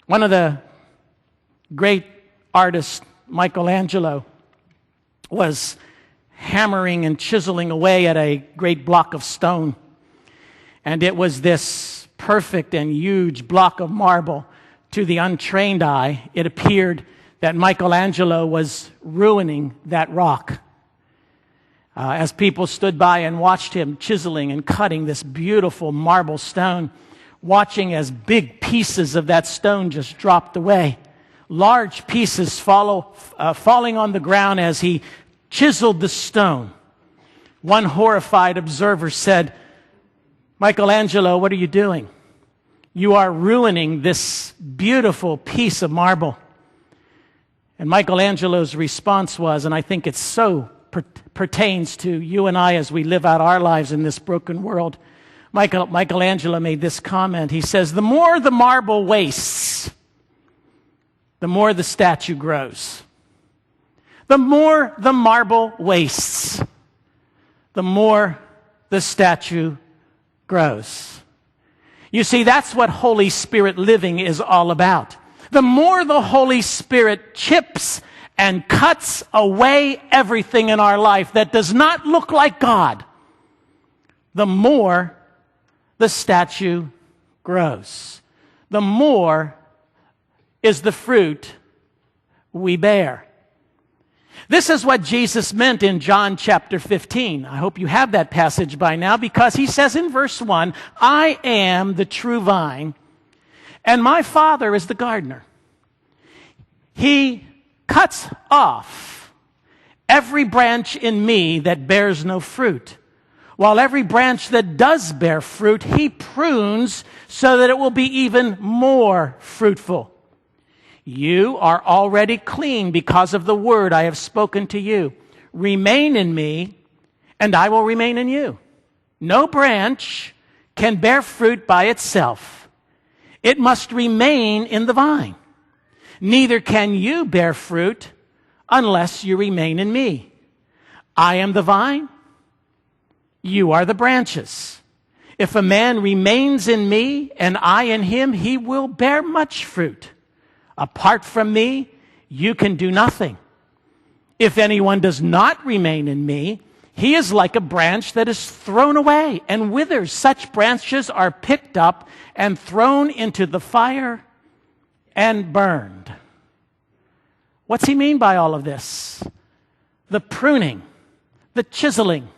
One of the great artists, Michelangelo, was hammering and chiseling away at a great block of stone. And it was this perfect and huge block of marble. To the untrained eye, it appeared that Michelangelo was ruining that rock. As people stood by and watched him chiseling and cutting this beautiful marble stone, watching as big pieces of that stone just dropped away, large pieces falling on the ground as he chiseled the stone. One horrified observer said, "Michelangelo, what are you doing? You are ruining this beautiful piece of marble." And Michelangelo's response was, and I think it so pertains to you and I as we live out our lives in this broken world, Michelangelo made this comment. He says, "The more the marble wastes, the more the statue grows." The more the marble wastes, the more the statue grows. You see, that's what Holy Spirit living is all about. The more the Holy Spirit chips and cuts away everything in our life that does not look like God, the more the statue grows. The more is the fruit we bear. This is what Jesus meant in John chapter 15. I hope you have that passage by now, because he says in verse 1, "I am the true vine, and my Father is the gardener. He cuts off every branch in me that bears no fruit, while every branch that does bear fruit, he prunes so that it will be even more fruitful. You are already clean because of the word I have spoken to you. Remain in me, and I will remain in you. No branch can bear fruit by itself. It must remain in the vine. Neither can you bear fruit unless you remain in me. I am the vine, you are the branches. If a man remains in me and I in him, he will bear much fruit. Apart from me, you can do nothing. If anyone does not remain in me, he is like a branch that is thrown away and withers. Such branches are picked up and thrown into the fire and burned." What's he mean by all of this? The pruning, the chiseling,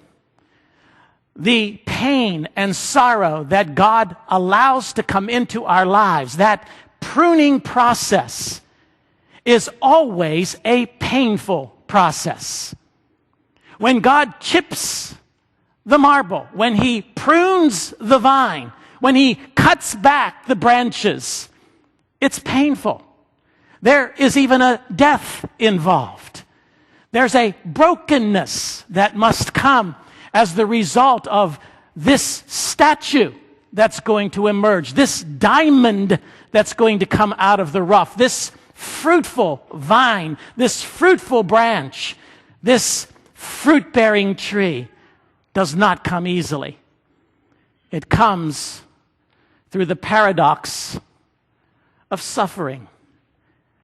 the pain and sorrow that God allows to come into our lives, that pruning process is always a painful process. When God chips the marble, when he prunes the vine, when he cuts back the branches, it's painful. There is even a death involved. There's a brokenness that must come as the result of this statue that's going to emerge, this diamond that's going to come out of the rough, this fruitful vine, this fruitful branch, this fruit-bearing tree does not come easily. It comes through the paradox of suffering.